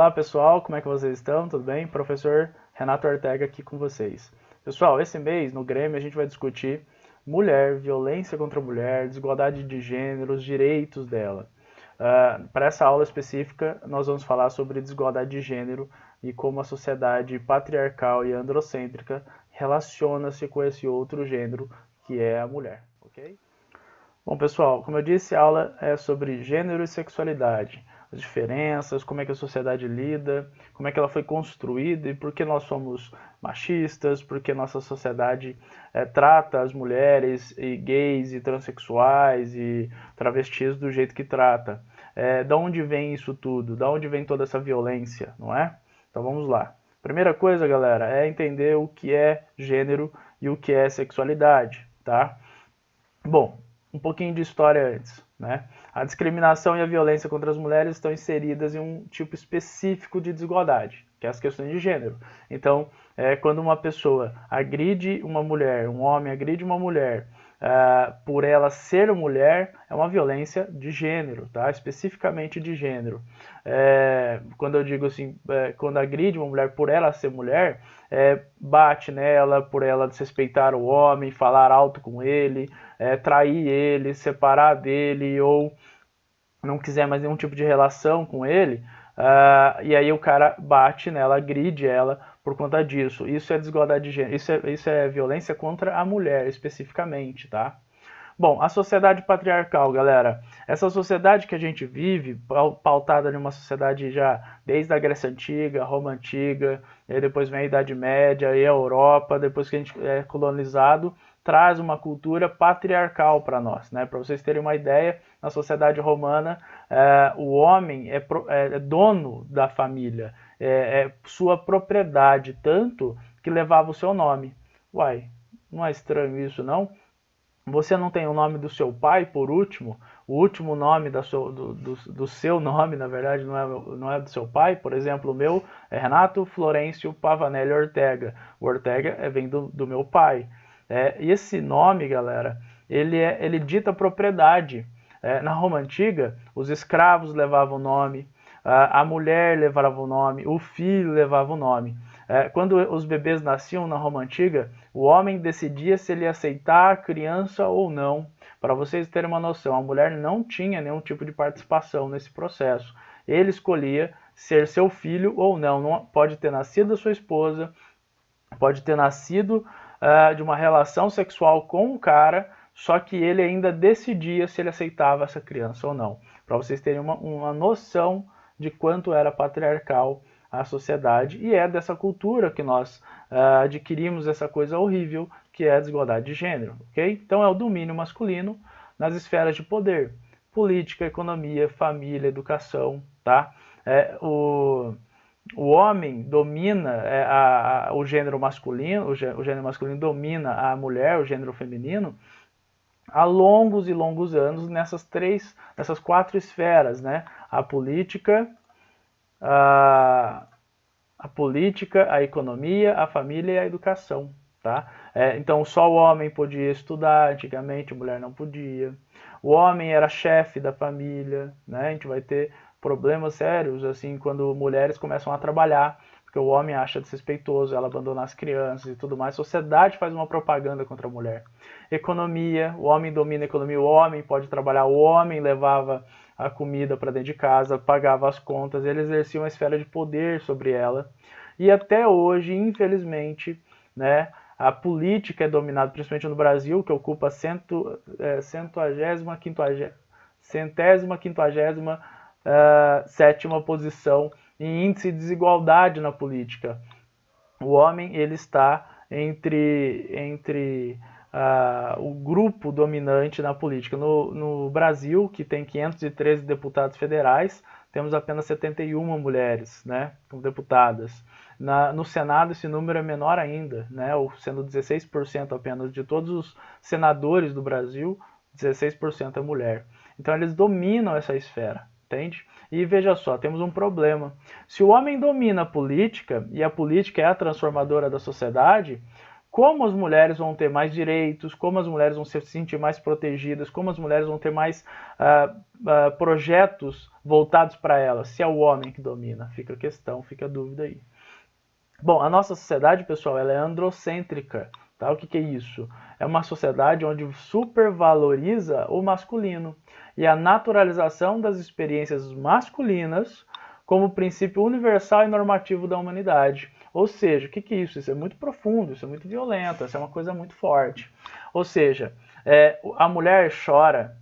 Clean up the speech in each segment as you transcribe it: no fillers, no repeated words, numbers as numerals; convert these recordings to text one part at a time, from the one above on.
Olá pessoal, como é que vocês estão? Tudo bem? Professor Renato Ortega aqui com vocês. Pessoal, esse mês no Grêmio a gente vai discutir mulher, violência contra a mulher, desigualdade de gênero, os direitos dela. Para essa aula específica, nós vamos falar sobre desigualdade de gênero e como a sociedade patriarcal e androcêntrica relaciona-se com esse outro gênero que é a mulher, ok? Bom, pessoal, como eu disse, a aula é sobre gênero e sexualidade, as diferenças, como é que a sociedade lida, como é que ela foi construída e por que nós somos machistas, por que nossa sociedade trata as mulheres e gays e transexuais e travestis do jeito que trata. Da onde vem isso tudo? Da onde vem toda essa violência, não é? Então vamos lá. Primeira coisa, galera, é entender o que é gênero e o que é sexualidade, tá? Bom, um pouquinho de história antes, né? A discriminação e a violência contra as mulheres estão inseridas em um tipo específico de desigualdade, que é as questões de gênero. Então, quando uma pessoa agride uma mulher, um homem agride uma mulher, por ela ser mulher, é uma violência de gênero, tá? Especificamente de gênero. Quando eu digo assim, quando agride uma mulher por ela ser mulher, bate nela por ela desrespeitar o homem, falar alto com ele, trair ele, separar dele ou não quiser mais nenhum tipo de relação com ele, e aí o cara bate nela, agride ela por conta disso. Isso é desigualdade de gênero, isso é violência contra a mulher especificamente, tá? Bom, a sociedade patriarcal, galera, essa sociedade que a gente vive, pautada numa sociedade já desde a Grécia Antiga, Roma Antiga, e depois vem a Idade Média e a Europa, depois que a gente é colonizado, traz uma cultura patriarcal para nós, né? Para vocês terem uma ideia, na sociedade romana, o homem é dono da família, é sua propriedade, tanto que levava o seu nome. Uai, não é estranho isso, não? Você não tem o nome do seu pai, por último, o último nome do seu nome, na verdade, não é do seu pai. Por exemplo, o meu é Renato Florencio Pavanelli Ortega. O Ortega vem do meu pai. E esse nome, galera, ele dita propriedade. Na Roma Antiga, os escravos levavam o nome, a mulher levava o nome, o filho levava o nome. Quando os bebês nasciam na Roma Antiga, o homem decidia se ele ia aceitar a criança ou não. Para vocês terem uma noção, a mulher não tinha nenhum tipo de participação nesse processo. Ele escolhia ser seu filho ou não. Não pode ter nascido da sua esposa, pode ter nascido de uma relação sexual com um cara, só que ele ainda decidia se ele aceitava essa criança ou não. Para vocês terem uma noção de quanto era patriarcal a sociedade, e é dessa cultura que nós adquirimos essa coisa horrível que é a desigualdade de gênero, ok? Então é o domínio masculino nas esferas de poder, política, economia, família, educação, tá? O homem domina o gênero masculino, o gênero masculino domina a mulher, o gênero feminino, há longos e longos anos nessas quatro esferas, né? A política, a economia, a família e a educação, tá? Então só o homem podia estudar, antigamente a mulher não podia. O homem era chefe da família, né? A gente vai ter problemas sérios assim quando mulheres começam a trabalhar, porque o homem acha desrespeitoso ela abandonar as crianças e tudo mais. A sociedade faz uma propaganda contra a mulher. Economia, o homem domina a economia, o homem pode trabalhar, o homem levava a comida para dentro de casa, pagava as contas, ele exercia uma esfera de poder sobre ela. E até hoje, infelizmente, né, a política é dominada, principalmente no Brasil, que ocupa centésima, quinquagésima sétima posição em índice de desigualdade na política. O homem ele está entre o grupo dominante na política. No Brasil, que tem 513 deputados federais, temos apenas 71 mulheres, né, como deputadas. No Senado esse número é menor ainda, né, sendo 16% apenas de todos os senadores do Brasil, 16% é mulher. Então eles dominam essa esfera, entende? E veja só, temos um problema. Se o homem domina a política, e a política é a transformadora da sociedade, como as mulheres vão ter mais direitos, como as mulheres vão se sentir mais protegidas, como as mulheres vão ter mais projetos voltados para elas, se é o homem que domina. Fica a questão, fica a dúvida aí. Bom, a nossa sociedade, pessoal, ela é androcêntrica. Tá? O que é isso? É uma sociedade onde supervaloriza o masculino e a naturalização das experiências masculinas como princípio universal e normativo da humanidade. Ou seja, o que é isso? Isso é muito profundo, isso é muito violento, isso é uma coisa muito forte. Ou seja, a mulher chora,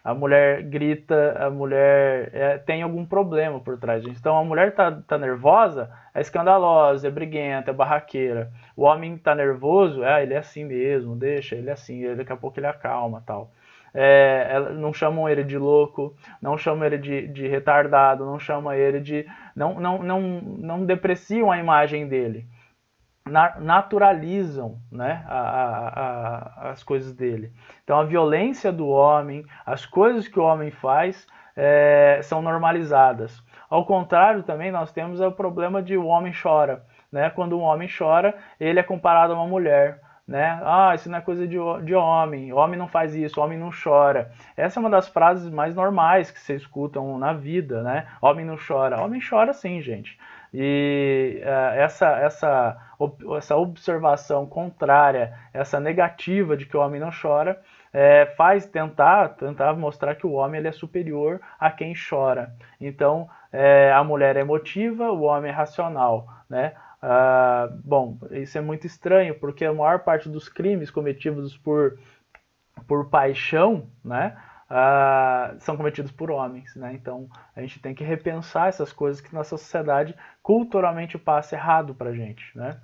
a mulher grita, a mulher tem algum problema por trás disso. Então a mulher tá nervosa, é escandalosa, é briguenta, é barraqueira. O homem tá nervoso, ele é assim mesmo, deixa ele assim, daqui a pouco ele acalma, tal. Não chamam ele de louco, não chamam ele de retardado, não chamam ele de... Não depreciam a imagem dele. Naturalizam, né, as coisas dele. Então a violência do homem, as coisas que o homem faz são normalizadas. Ao contrário também nós temos o problema de o homem chora. Né? Quando um homem chora, ele é comparado a uma mulher. Né? Isso não é coisa de homem, o homem não faz isso, o homem não chora. Essa é uma das frases mais normais que vocês escutam na vida, né? Homem não chora. Homem chora sim, gente. E essa observação contrária, essa negativa de que o homem não chora, faz tentar mostrar que o homem ele é superior a quem chora. Então, a mulher é emotiva, o homem é racional, né? Bom, isso é muito estranho, porque a maior parte dos crimes cometidos por paixão, né, são cometidos por homens, né? Então a gente tem que repensar essas coisas que nossa sociedade culturalmente passa errado pra gente, né?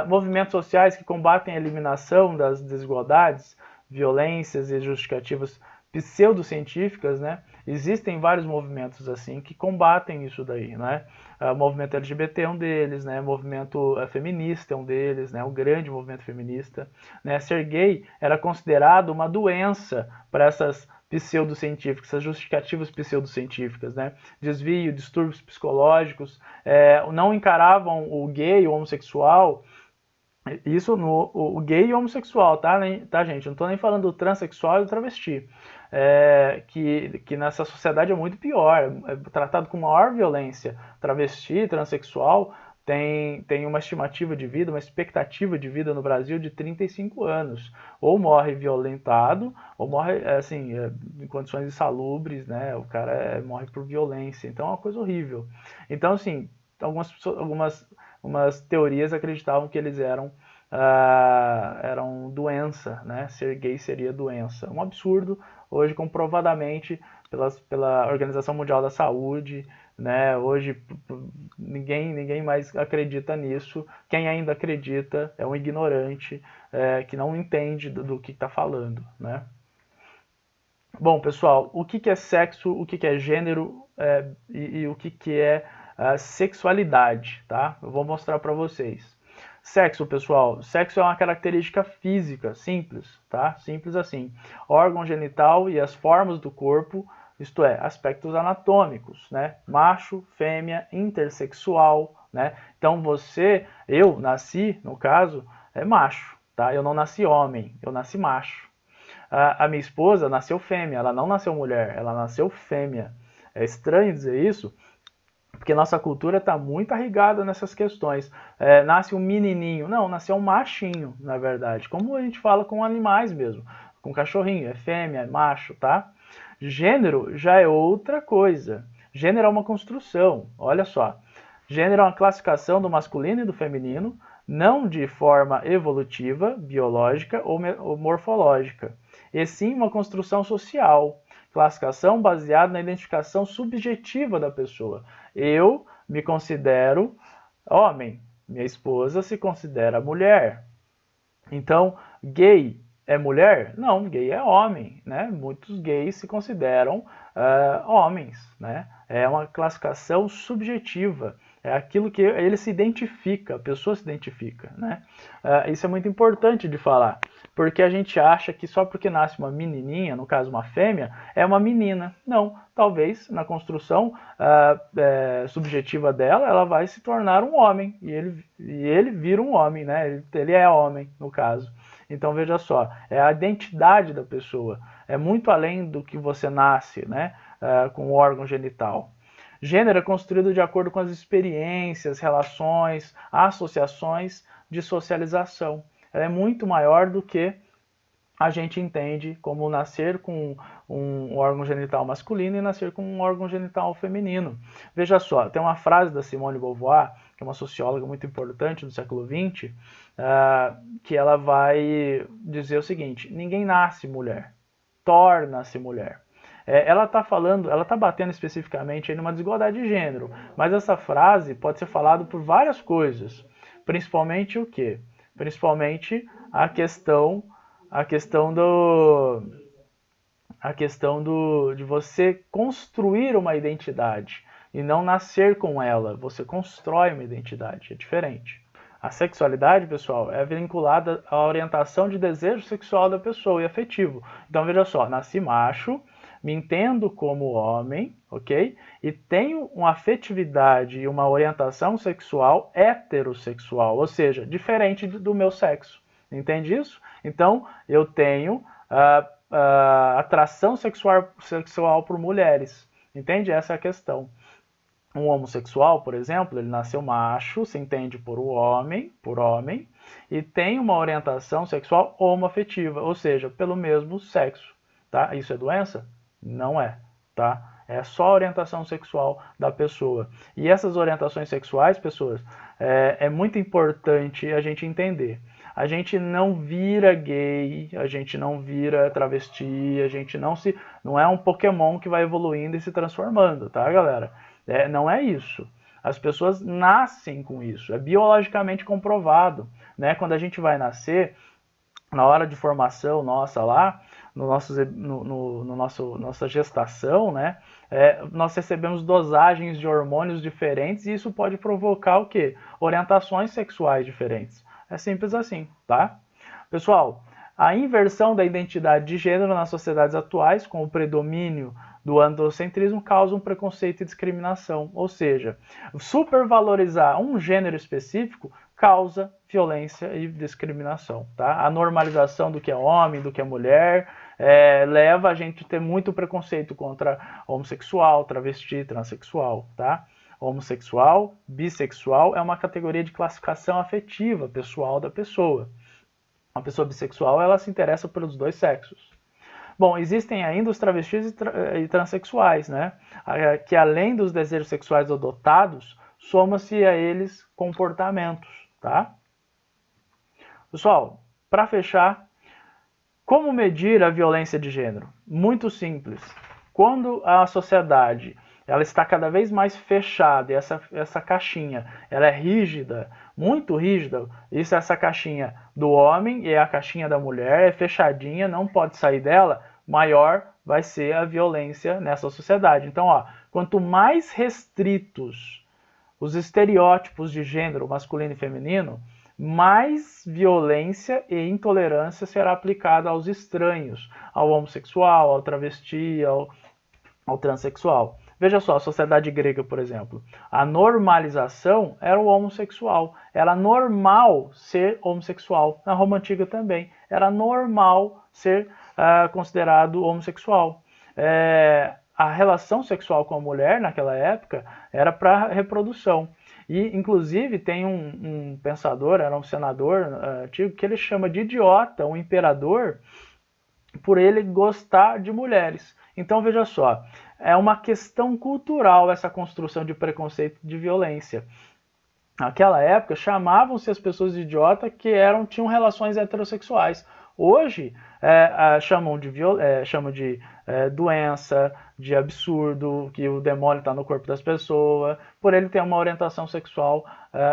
Movimentos sociais que combatem a eliminação das desigualdades, violências e justificativas pseudocientíficas, né? Existem vários movimentos assim que combatem isso daí, né? O movimento LGBT é um deles, né? O movimento feminista é um deles, né? O grande movimento feminista, né? Ser gay era considerado uma doença para essas pseudocientíficas, essas justificativas pseudocientíficas, né? Desvio, distúrbios psicológicos, não encaravam o gay, o homossexual. Isso o gay e o homossexual, tá, gente? Não estou nem falando do transexual e do travesti. Que nessa sociedade é muito pior, é tratado com maior violência. Travesti, transexual tem uma estimativa de vida, uma expectativa de vida no Brasil de 35 anos. Ou morre violentado, ou morre assim, em condições insalubres, né? O cara morre por violência. Então é uma coisa horrível. Então, assim, algumas teorias acreditavam que eles eram doença, né? Ser gay seria doença. Um absurdo, hoje comprovadamente pela Organização Mundial da Saúde, né? Hoje ninguém mais acredita nisso. Quem ainda acredita é um ignorante que não entende do que está falando, né? Bom, pessoal, o que é sexo, o que é gênero e o que é sexualidade, tá? Eu vou mostrar para vocês. Sexo, pessoal. Sexo é uma característica física, simples, tá? Simples assim. Órgão genital e as formas do corpo, isto é, aspectos anatômicos, né? Macho, fêmea, intersexual, né? Então eu nasci, no caso, macho, tá? Eu não nasci homem, eu nasci macho. A minha esposa nasceu fêmea, ela não nasceu mulher, ela nasceu fêmea. É estranho dizer isso, porque nossa cultura está muito arraigada nessas questões. Nasce um menininho. Não, nasceu um machinho, na verdade. Como a gente fala com animais mesmo. Com cachorrinho, é fêmea, é macho, tá? Gênero já é outra coisa. Gênero é uma construção, olha só. Gênero é uma classificação do masculino e do feminino, não de forma evolutiva, biológica ou morfológica, e sim uma construção social. Classificação baseada na identificação subjetiva da pessoa. Eu me considero homem, minha esposa se considera mulher. Então, gay é mulher? Não, gay é homem, né? Muitos gays se consideram homens, né? É uma classificação subjetiva. é aquilo que ele se identifica, a pessoa se identifica, né? Isso é muito importante de falar, porque a gente acha que só porque nasce uma menininha, no caso uma fêmea, é uma menina. Não, talvez na construção subjetiva dela, ela vai se tornar um homem, e ele vira um homem, né? Ele é homem, no caso. Então veja só, é a identidade da pessoa, é muito além do que você nasce, né? Com o órgão genital. Gênero é construído de acordo com as experiências, relações, associações de socialização. Ela é muito maior do que a gente entende como nascer com um órgão genital masculino e nascer com um órgão genital feminino. Veja só, tem uma frase da Simone de Beauvoir, que é uma socióloga muito importante do século XX, que ela vai dizer o seguinte: ninguém nasce mulher, torna-se mulher. Ela está falando, ela está batendo especificamente numa desigualdade de gênero, mas essa frase pode ser falada por várias coisas, principalmente o quê? Principalmente a questão de você construir uma identidade e não nascer com ela. Você constrói uma identidade, é diferente. A sexualidade, pessoal, é vinculada à orientação de desejo sexual da pessoa e afetivo. Então, veja só, nasci macho, me entendo como homem, ok? E tenho uma afetividade e uma orientação sexual heterossexual, ou seja, diferente do meu sexo. Entende isso? Então, eu tenho atração sexual por mulheres. Entende? Essa é a questão. Um homossexual, por exemplo, ele nasceu macho, se entende por homem, e tem uma orientação sexual homoafetiva, ou seja, pelo mesmo sexo. Tá? Isso é doença? Não é. Tá? É só a orientação sexual da pessoa. E essas orientações sexuais, pessoas, é muito importante a gente entender. A gente não vira gay, a gente não vira travesti, a gente não é um Pokémon que vai evoluindo e se transformando, tá, galera? Não é isso. As pessoas nascem com isso, é biologicamente comprovado, né? Quando a gente vai nascer, na hora de formação nossa lá, nossa gestação, né? Nós recebemos dosagens de hormônios diferentes e isso pode provocar o quê? Orientações sexuais diferentes. É simples assim, tá? Pessoal, a inversão da identidade de gênero nas sociedades atuais, com o predomínio do androcentrismo, causa um preconceito e discriminação. Ou seja, supervalorizar um gênero específico causa violência e discriminação. Tá? A normalização do que é homem, do que é mulher, leva a gente a ter muito preconceito contra homossexual, travesti, transexual. Tá? Homossexual, bissexual é uma categoria de classificação afetiva pessoal da pessoa. Uma pessoa bissexual, ela se interessa pelos dois sexos. Bom, existem ainda os travestis e transexuais, né? Que além dos desejos sexuais adotados, soma-se a eles comportamentos, tá? Pessoal, para fechar, como medir a violência de gênero? Muito simples. Quando a sociedade ela está cada vez mais fechada, e essa caixinha ela é rígida, muito rígida, essa caixinha do homem e a caixinha da mulher é fechadinha, não pode sair dela, maior vai ser a violência nessa sociedade. Então, quanto mais restritos os estereótipos de gênero masculino e feminino, mais violência e intolerância será aplicada aos estranhos, ao homossexual, ao travesti, ao transexual. Veja só, a sociedade grega, por exemplo, a normalização era o homossexual. Era normal ser homossexual. Na Roma Antiga também. Era normal ser considerado homossexual. A relação sexual com a mulher, naquela época, era para reprodução. E, inclusive, tem um pensador, era um senador antigo, que ele chama de idiota, um imperador, por ele gostar de mulheres. Então, veja só, é uma questão cultural essa construção de preconceito de violência. Naquela época, chamavam-se as pessoas de idiota que tinham relações heterossexuais. Hoje, chamam de doença, de absurdo, que o demônio está no corpo das pessoas, por ele ter uma orientação sexual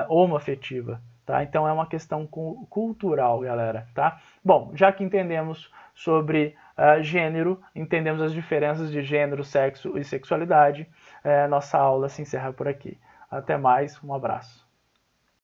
homoafetiva. Tá? Então, é uma questão cultural, galera. Tá? Bom, já que entendemos sobre gênero, entendemos as diferenças de gênero, sexo e sexualidade, nossa aula se encerra por aqui. Até mais, um abraço.